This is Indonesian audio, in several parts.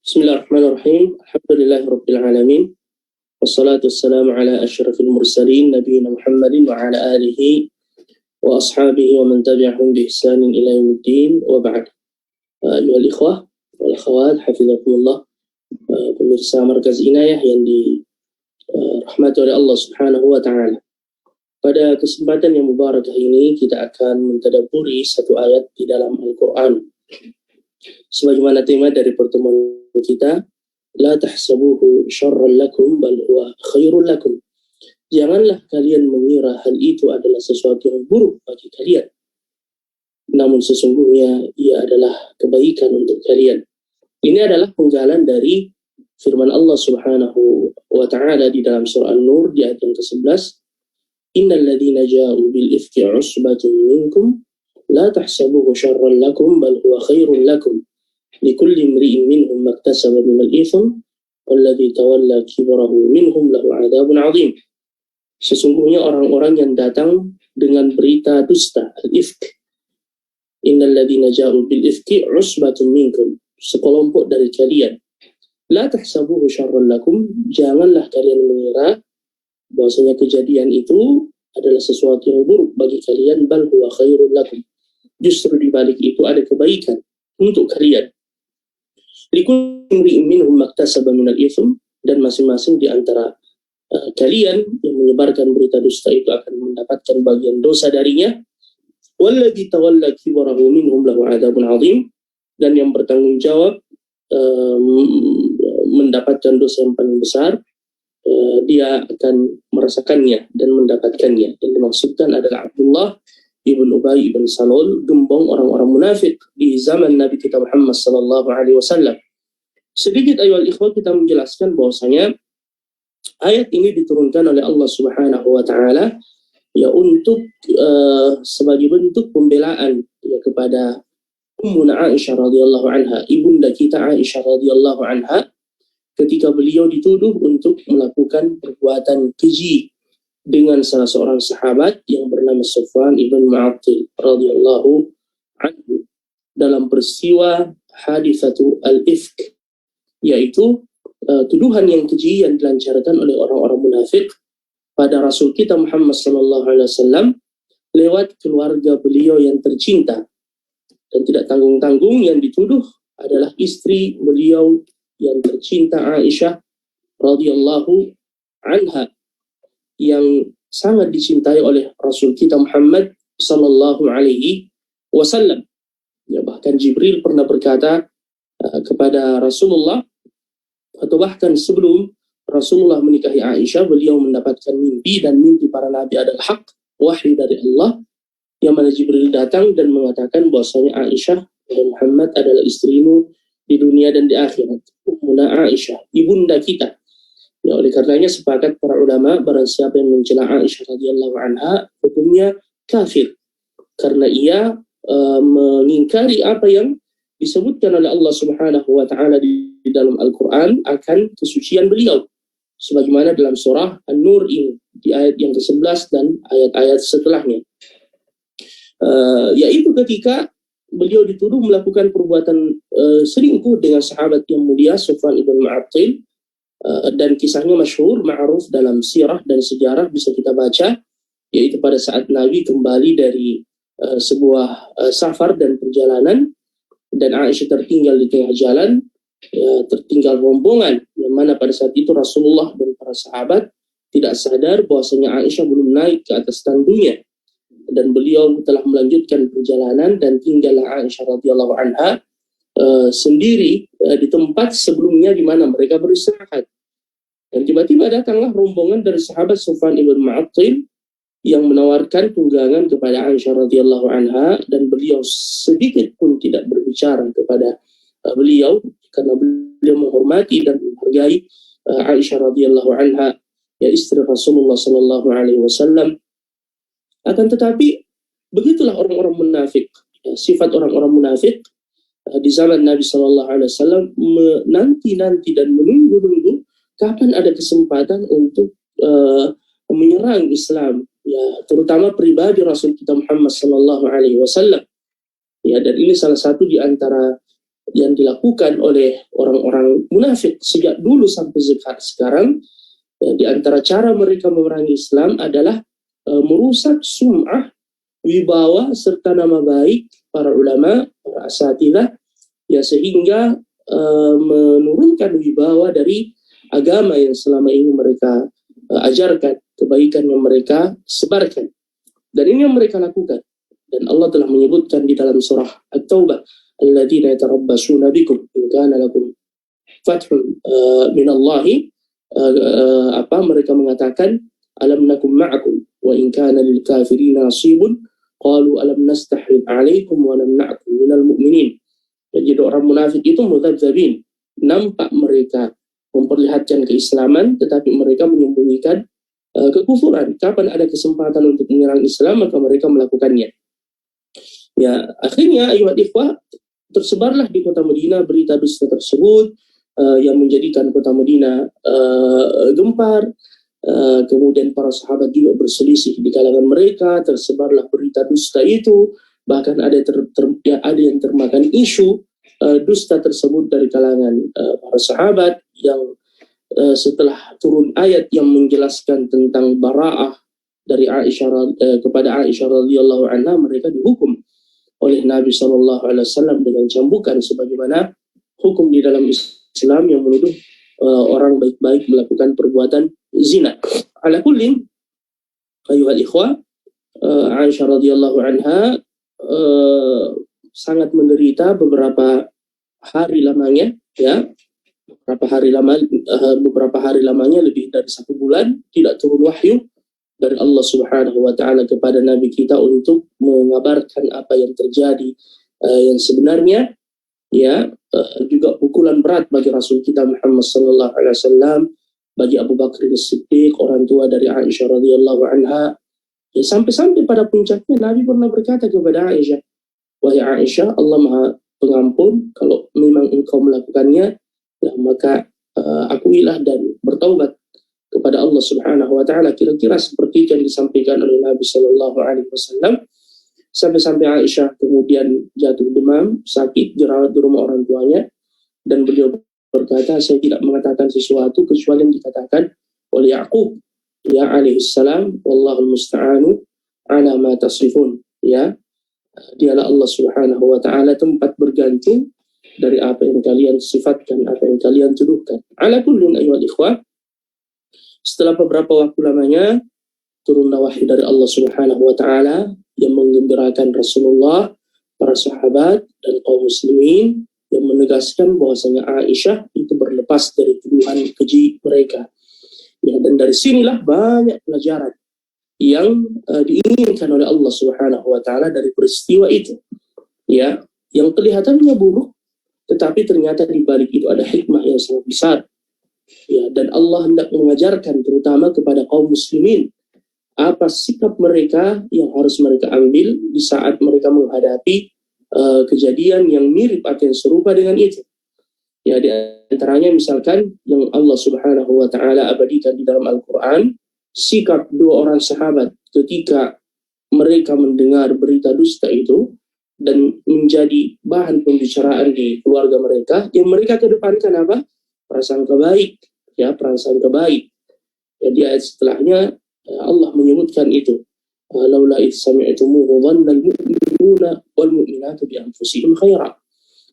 Bismillahirrahmanirrahim. Alhamdulillahirabbil alamin. Wassalatu wassalamu ala asyrafil mursalin nabiyina Muhammadin wa ala alihi wa ashabihi wa man tabi'ahum bi ihsanin ila yaumiddin wa ba'd. Ayyuhal ikhwah wal akhawat, hafizakumullah. Pemirsa Markaz Inayah yang dirahmati oleh Allah Subhanahu wa taala. Pada kesempatan yang mubarakah ini kita akan mentadabburi satu ayat di dalam Al-Qur'an. Sebagaimana tema dari pertemuan kita, la tahsabuhu syarran lakum bal huwa khairul lakum. Janganlah kalian mengira hal itu adalah sesuatu yang buruk bagi kalian, namun sesungguhnya ia adalah kebaikan untuk kalian. Ini adalah penggalan dari firman Allah Subhanahu wa taala di dalam surah An-Nur di ayat yang ke-11, innal ladzina ja'u bil ifki usbatun minkum la tahsabuhu syarran lakum bal huwa khairul lakum likulli imri'in minhum maktasaba minal itsm walladzi tawalla kibrahu minhum lahu 'adzabun 'adzim. Sesungguhnya orang-orang yang datang dengan berita dusta, al-ifk, innal ladzina ja'u bil ifki usbatun minkum, sekelompok dari kalian, la tahsabuhu syarran lakum, janganlah kalian mengira bahwasanya kejadian itu adalah sesuatu yang buruk bagi kalian, bal huwa khairul lakum, justru di balik itu ada kebaikan untuk kalian. Likulli imri'in minhum maktasaba minal itsm, dan masing-masing di antara kalian yang menyebarkan berita dusta itu akan mendapatkan bagian dosa darinya. Walladzi tawalla kibrahu minhum lahu 'adzabun 'adzim, dan yang bertanggung jawab mendapatkan dosa yang paling besar, dia akan merasakannya dan mendapatkannya. Yang dimaksudkan adalah Abdullah ibn Ubay ibn Salul, gembong orang-orang munafik di zaman Nabi kita Muhammad sallallahu alaihi wasallam. Sedikit ayat ikhwah kita menjelaskan bahwasanya ayat ini diturunkan oleh Allah Subhanahu wa taala ya untuk sebagai bentuk pembelaan ya kepada Ummuna Aisyah radhiyallahu anha, ibunda kita Aisyah radhiyallahu anha, ketika beliau dituduh untuk melakukan perbuatan keji dengan salah seorang sahabat yang bernama Sufyan ibn Mu'attil radhiyallahu anhu dalam peristiwa haditsatu al-ifk, yaitu tuduhan yang keji yang dilancarkan oleh orang-orang munafik pada Rasul kita Muhammad sallallahu alaihi wasallam lewat keluarga beliau yang tercinta, dan tidak tanggung-tanggung yang dituduh adalah istri beliau yang tercinta Aisyah radhiyallahu anha yang sangat dicintai oleh Rasul kita Muhammad sallallahu alaihi wasallam. Ya, bahkan Jibril pernah berkata kepada Rasulullah, atau bahkan sebelum Rasulullah menikahi Aisyah, beliau mendapatkan mimpi, dan mimpi para nabi adalah hak, wahyu dari Allah, yang mana Jibril datang dan mengatakan bahwasanya Aisyah dan Muhammad adalah istrimu di dunia dan di akhirat. Ummuna Aisyah, ibunda kita. Ya, oleh karenanya sepakat para ulama, barang siapa yang mencela Aisyah radhiyallahu anha, hukumnya kafir, karena ia mengingkari apa yang disebutkan oleh Allah Subhanahu wa taala di dalam Al-Qur'an akan kesucian beliau, sebagaimana dalam surah An-Nur ini di ayat yang ke-11 dan ayat-ayat setelahnya. Yaitu ketika beliau dituduh melakukan perbuatan selingkuh dengan sahabat yang mulia Sufyan ibn Mu'attil, dan kisahnya masyhur, ma'ruf dalam sirah dan sejarah, bisa kita baca, yaitu pada saat Nabi kembali dari sebuah safar dan perjalanan, dan Aisyah tertinggal di tengah jalan, tertinggal rombongan, yang mana pada saat itu Rasulullah dan para sahabat tidak sadar bahwasanya Aisyah belum naik ke atas tandunya, dan beliau telah melanjutkan perjalanan, dan tinggallah Aisyah radhiyallahu anha sendiri di tempat sebelumnya di mana mereka beristirahat. Dan tiba-tiba datanglah rombongan dari sahabat Sufyan ibn Mu'attil yang menawarkan tunggangan kepada Aisyah radhiyallahu anha, dan beliau sedikit pun tidak berbicara kepada beliau, karena beliau menghormati dan menghargai Aisyah radhiyallahu anha, ya istri Rasulullah sallallahu alaihi wasallam. Akan tetapi begitulah orang-orang munafik, sifat orang-orang munafik di zaman Nabi sallallahu alaihi wasallam, menanti-nanti dan menunggu-nunggu kapan ada kesempatan untuk menyerang Islam, ya terutama pribadi Rasul kita Muhammad sallallahu alaihi wasallam. Ya, dan ini salah satu di antara yang dilakukan oleh orang-orang munafik sejak dulu sampai sekarang, ya, di antara cara mereka memerangi Islam adalah merusak sum'ah, wibawa serta nama baik para ulama, para asatidzah, ya, sehingga menurunkan wibawa dari agama yang selama ini mereka ajarkan, kebaikan yang mereka sebarkan. Dan ini yang mereka lakukan. Dan Allah telah menyebutkan di dalam surah At-Taubah, alladzina yatarabbasuna bikum in kana lakum fathun min Allahi, mereka mengatakan alam nakum ma'akum wa in kana lil kafirina nasibun qalu alam nastahrid 'alaikum wa namna'kum minal mu'minin. Jadi orang munafik itu mudzabzabin, nampak mereka memperlihatkan keislaman tetapi mereka menyembunyikan kekufuran. Kapan ada kesempatan untuk menyerang Islam maka mereka melakukannya. Ya, akhirnya ayuhat ikhwah, tersebarlah di kota Madinah berita dusta tersebut yang menjadikan kota Madinah gempar. Kemudian para sahabat juga berselisih di kalangan mereka, tersebarlah berita dusta itu, bahkan ada yang termakan isu dusta tersebut dari kalangan para sahabat yang setelah turun ayat yang menjelaskan tentang bara'ah dari Aisyah kepada Aisyah radhiyallahu anha, mereka dihukum oleh Nabi SAW dengan cambukan sebagaimana hukum di dalam Islam yang menuduh orang baik-baik melakukan perbuatan zina. Ala kullin ayuhal ikhwah, Aisyah radhiyallahu anha sangat menderita beberapa hari lamanya, ya, beberapa hari lamanya lebih dari 1 bulan tidak turun wahyu dari Allah Subhanahu wa taala kepada nabi kita untuk mengabarkan apa yang terjadi yang sebenarnya, ya. Juga pukulan berat bagi Rasul kita Muhammad sallallahu alaihi wasallam, bagi Abu Bakar As-Siddiq, orang tua dari Aisyah radhiyallahu anha. Ya, sampai pada puncaknya Nabi pernah berkata kepada Aisyah, wahai Aisyah, Allah Maha Pengampun, kalau memang engkau melakukannya, ya, maka akuilah dan bertaubat kepada Allah Subhanahu wa taala. Kira-kira seperti yang disampaikan oleh Nabi sallallahu alaihi wasallam, sampai Aisyah kemudian jatuh demam, sakit, dirawat di rumah orang tuanya, dan beliau berkata, saya tidak mengatakan sesuatu kecuali yang dikatakan oleh Yaqub, ya alaihissalam, wallahul musta'anu ala ma tasifun, ya, dialah Allah Subhanahu wa taala tempat bergantung dari apa yang kalian sifatkan, apa yang kalian tuduhkan. Ala kullin ayyuhal ikhwah, setelah beberapa waktu lamanya turunlah wahyu dari Allah Subhanahu wa taala yang menggembirakan Rasulullah, para sahabat dan kaum muslimin, yang menegaskan bahwasanya Aisyah itu berlepas dari tuduhan keji mereka. Ya, dan dari sinilah banyak pelajaran yang diinginkan oleh Allah Subhanahu wa taala dari peristiwa itu. Ya, yang kelihatannya buruk tetapi ternyata di balik itu ada hikmah yang sangat besar. Ya, dan Allah hendak mengajarkan terutama kepada kaum muslimin apa sikap mereka yang harus mereka ambil di saat mereka menghadapi kejadian yang mirip atau yang serupa dengan itu. Ya, di antaranya misalkan yang Allah Subhanahu wa taala abadikan di dalam Al-Qur'an, sikap 2 orang sahabat ketika mereka mendengar berita dusta itu dan menjadi bahan pembicaraan di keluarga mereka, yang mereka kedepankan apa? Prasangka baik, ya, prasangka baik. Ya, di ayat setelahnya Allah menyebutkan itu, laula idh sami'tumuhu dhannal mu'minuna wal mu'minatu bi anfusihim khaira.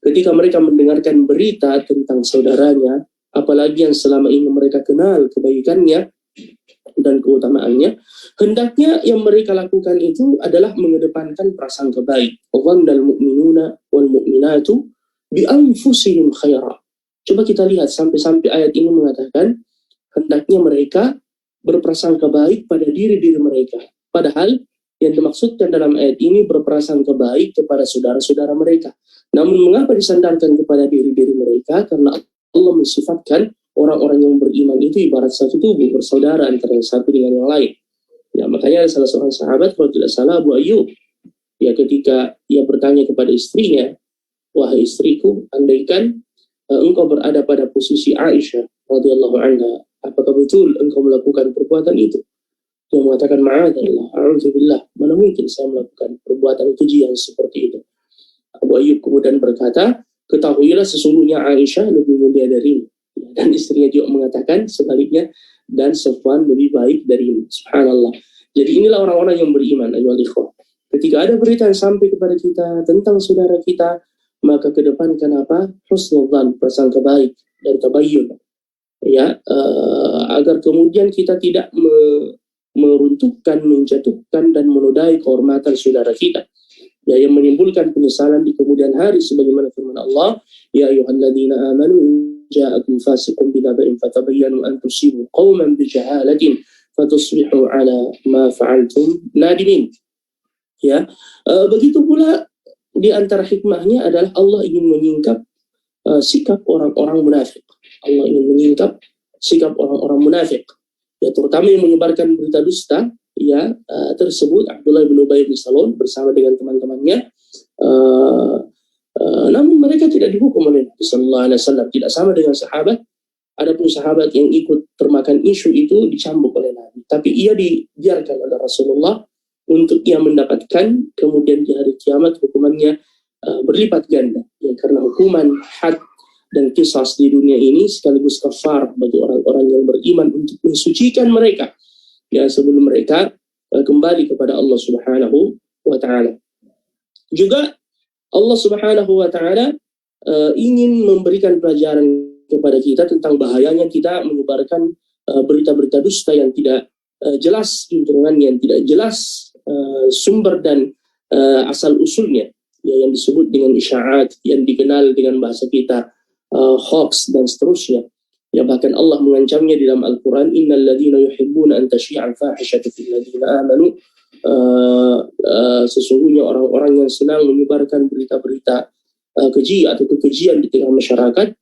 Ketika mereka mendengarkan berita tentang saudaranya, apalagi yang selama ini mereka kenal kebaikannya dan keutamaannya, hendaknya yang mereka lakukan itu adalah mengedepankan prasangka baik. Dhannal mu'minuna wal mu'minatu bi anfusihim khaira. Coba kita lihat sampai ayat ini mengatakan hendaknya mereka berprasangka baik pada diri-diri mereka. Padahal yang dimaksudkan dalam ayat ini berprasangka baik kepada saudara-saudara mereka. Namun mengapa disandarkan kepada diri-diri mereka? Karena Allah mensifatkan orang-orang yang beriman itu ibarat satu tubuh, bersaudara antara yang satu dengan yang lain. Ya, makanya salah seorang sahabat, kalau tidak salah Abu Ayyub, ya, ketika ia bertanya kepada istrinya, wahai istriku, andaikan engkau berada pada posisi Aisyah radhiyallahu anha, apakah betul engkau melakukan perbuatan itu? Dia mengatakan, ma'adzallah, a'udzubillah, mana mungkin saya melakukan perbuatan keji yang seperti itu. Abu Ayyub kemudian berkata, ketahuilah sesungguhnya Aisyah lebih mulia darimu. Dan istrinya juga mengatakan sebaliknya, dan Safwan lebih baik darimu. Subhanallah. Jadi inilah orang-orang yang beriman, ayyuhal ikhwah. Ketika ada berita yang sampai kepada kita tentang saudara kita, maka kedepankan apa? Husnudzan, prasangka baik dan tabayyun. Ya, agar kemudian kita tidak meruntuhkan, menjatuhkan dan menodai kehormatan saudara kita, ya, yang menimbulkan penyesalan di kemudian hari, sebagaimana firman Allah, ya ayyuhalladzina amanu ja'akum fasiqun binaba'in fatabayyanu an tusibu qauman bijahalatin fatusbihu ala ma fa'altum nadimin. Ya, begitu pula di antara hikmahnya adalah Allah ingin menyingkap sikap orang-orang munafik. Allah ingin menyingkap sikap orang-orang munafik, ya, terutama yang menyebarkan berita dusta, ya, tersebut Abdullah bin Ubay bin Salul bersama dengan teman-temannya. Namun mereka tidak dihukum oleh Nabi Sallallahu Alaihi Wasallam, tidak sama dengan sahabat. Adapun sahabat yang ikut termakan isu itu dicambuk oleh Nabi, tapi ia dibiarkan oleh Rasulullah untuk ia mendapatkan kemudian di hari kiamat hukumannya berlipat ganda, ya, karena hukuman had dan qisas di dunia ini sekaligus kafar bagi orang-orang yang beriman untuk mensucikan mereka, ya, sebelum mereka kembali kepada Allah Subhanahu wa Ta'ala. Juga Allah Subhanahu wa Ta'ala ingin memberikan pelajaran kepada kita tentang bahayanya kita menyebarkan berita-berita dusta yang tidak jelas juntrungannya, yang tidak jelas sumber dan asal usulnya, ya, yang disebut dengan isya'at, yang dikenal dengan bahasa kita hoax dan seterusnya. Ya, bahkan Allah mengancamnya di dalam Al-Quran, innal ladzina yuhibbuna an tashi'al fahishatu fil ladzina amanu, sesungguhnya orang-orang yang senang menyebarkan berita-berita keji atau kekejian di tengah masyarakat,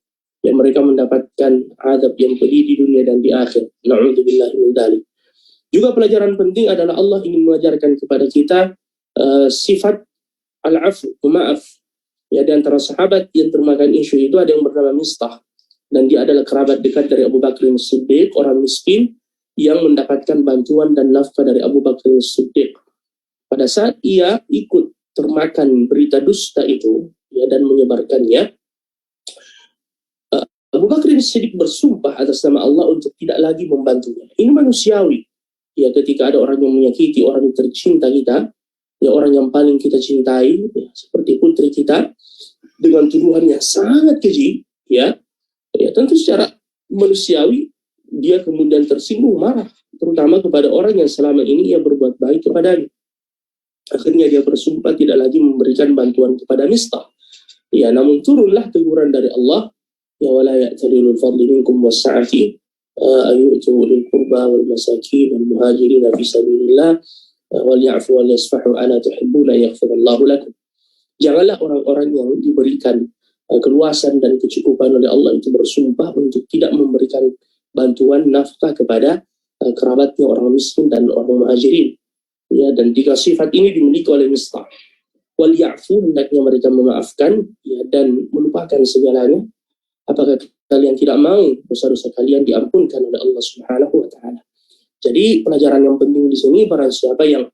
yang mereka mendapatkan azab yang pedih di dunia dan di akhir. Na'udzubillahi min dzalik. Juga pelajaran penting adalah Allah ingin mengajarkan kepada kita sifat al-'afw, pemaaf. Ya, di antara sahabat yang termakan isu itu ada yang bernama Mistah, dan dia adalah kerabat dekat dari Abu Bakar As-Siddiq, orang miskin yang mendapatkan bantuan dan nafkah dari Abu Bakar As-Siddiq. Pada saat ia ikut termakan berita dusta itu, ya, dan menyebarkannya, Abu Bakar As-Siddiq bersumpah atas nama Allah untuk tidak lagi membantunya. Ini manusiawi. Ya, ketika ada orang yang menyakiti orang yang tercinta kita, ya, orang yang paling kita cintai, ya, seperti putri kita, dengan tuduhan yang sangat keji, ya, tentu secara manusiawi dia kemudian tersinggung, marah, terutama kepada orang yang selama ini ia berbuat baik kepadanya. Akhirnya dia bersumpah tidak lagi memberikan bantuan kepada Mistah. Ya, namun turunlah teguran dari Allah, ya, wala ya'tadilul fadli minkum was-sa'ati ayyu'tu ulil qurba wal masakin wal muhajirin fi sabilillah wal ya'fu wal yasfahu ala tuhibbuna yaghfirallahu lakum. Janganlah orang-orang yang diberikan keluasan dan kecukupan oleh Allah itu bersumpah untuk tidak memberikan bantuan nafkah kepada kerabatnya orang miskin dan orang muhajirin. Ya, dan tiga sifat ini dimiliki oleh Mistah. Wal ya'fu, hendaknya mereka memaafkan, ya, dan melupakan segalanya. Apakah kalian tidak mau dosa-dosa kalian diampunkan oleh Allah Subhanahu wa Ta'ala? Jadi pelajaran yang penting di sini, barang siapa yang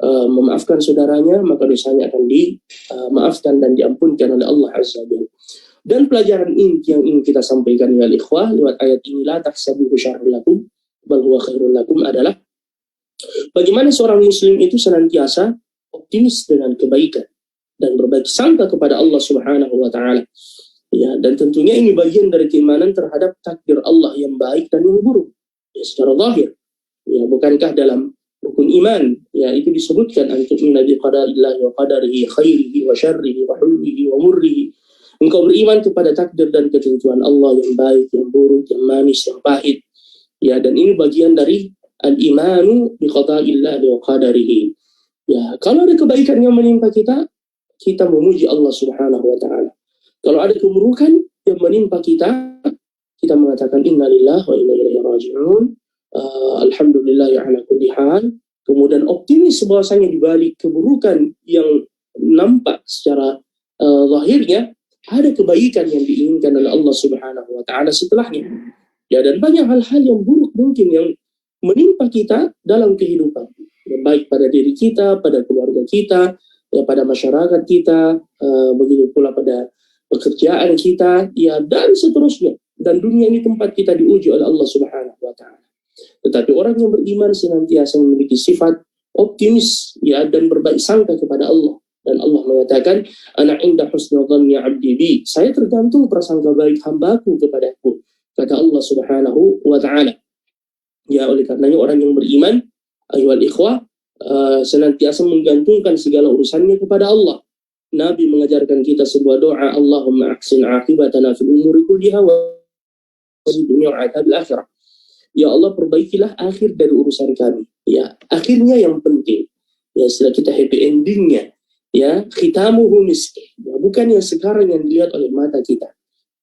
memaafkan saudaranya, maka dosanya akan dimaafkan dan diampunkan oleh Allah Azza wa Jalla. Dan pelajaran inti yang ingin kita sampaikan ya ikhwah lewat ayat ini, la tahsabuhu syarrun lakum bal huwa khairun lakum, adalah bagaimana seorang muslim itu senantiasa optimis dengan kebaikan dan berbaik sangka kepada Allah Subhanahu wa Ta'ala. Ya, dan tentunya ini bagian dari keimanan terhadap takdir Allah yang baik dan yang buruk, ya, secara zahir. Ya, bukankah dalam rukun iman, ya, itu disebutkan antu'mina bi qadarillahi wa qadarihi khairihi wa syarrihi wa hulwihi wa murrihi. Engkau beriman kepada takdir dan ketentuan Allah yang baik, yang buruk, yang manis, yang pahit. Ya, dan ini bagian dari al-imanu bi qadarillahi wa qadarihi. Ya, kalau ada kebaikan yang menimpa kita, kita memuji Allah Subhanahu wa Ta'ala. Kalau ada keburukan yang menimpa kita, kita mengatakan innalillahi wa inna ilaihi raji'un. Alhamdulillah ya ala kulli hal. Kemudian optimis bahwasanya di balik keburukan yang nampak secara zahirnya ada kebaikan yang diinginkan oleh Allah Subhanahu wa Ta'ala setelahnya. Ya, dan banyak hal-hal yang buruk mungkin yang menimpa kita dalam kehidupan, ya, baik pada diri kita, pada keluarga kita, ya, pada masyarakat kita, begitu pula pada pekerjaan kita, ya, dan seterusnya. Dan dunia ini tempat kita diuji oleh Allah Subhanahu wa Ta'ala. Tetapi orang yang beriman senantiasa memiliki sifat optimis, ya, dan berbaik sangka kepada Allah. Dan Allah mengatakan, ana inda husni dhanni 'abdi bi. Saya tergantung prasangka baik hambaku kepadaku, kata Allah Subhanahu wa Ta'ala. Ya, oleh karenanya orang yang beriman, ayyuhal ikhwah, senantiasa menggantungkan segala urusannya kepada Allah. Nabi mengajarkan kita sebuah doa, Allahumma ahsin aqibatana fil umuri kulliha wa dunya wa adzabil akhirah. Ya Allah, perbaikilah akhir dari urusan kami. Ya, akhirnya yang penting. Ya, setelah kita happy endingnya, ya, khitamuhu misk. Ya, bukan yang sekarang yang dilihat oleh mata kita.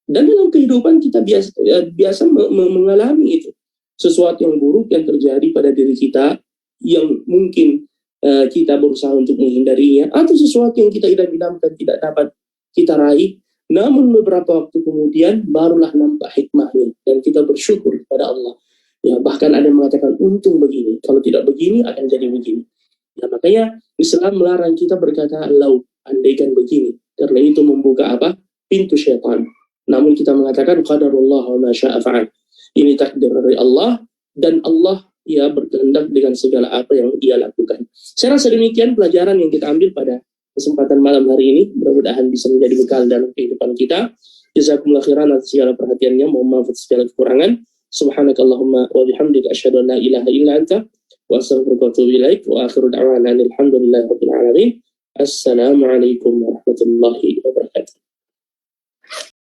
Dan dalam kehidupan kita biasa mengalami itu. Sesuatu yang buruk yang terjadi pada diri kita, yang mungkin kita berusaha untuk menghindarinya, atau sesuatu yang kita idam-idamkan tidak dapat kita raih, namun beberapa waktu kemudian barulah nampak hikmahnya dan kita bersyukur kepada Allah. Ya, bahkan ada yang mengatakan untung begini, kalau tidak begini akan jadi begini. Nah, makanya Islam melarang kita berkata lau, andaikan begini, karena itu membuka apa? Pintu syaitan. Namun kita mengatakan qadarullah wa ma syaa fa'al. Ini takdir dari Allah, dan Allah, ya, berkehendak dengan segala apa yang Dia lakukan. Saya rasa demikian pelajaran yang kita ambil pada kesempatan malam hari ini. Mudah-mudahan bisa menjadi bekal dalam kehidupan kita. Jazakumullah khairan atas segala perhatiannya. Mohon maaf atas segala kekurangan. Subhanakallahumma wa bihamdika asyhadu an la ilaha illa anta wa astaghfiruka wa atubu ilaik. Wa akhiru da'wana alhamdulillahi rabbil alamin. Assalamualaikum warahmatullahi wabarakatuh.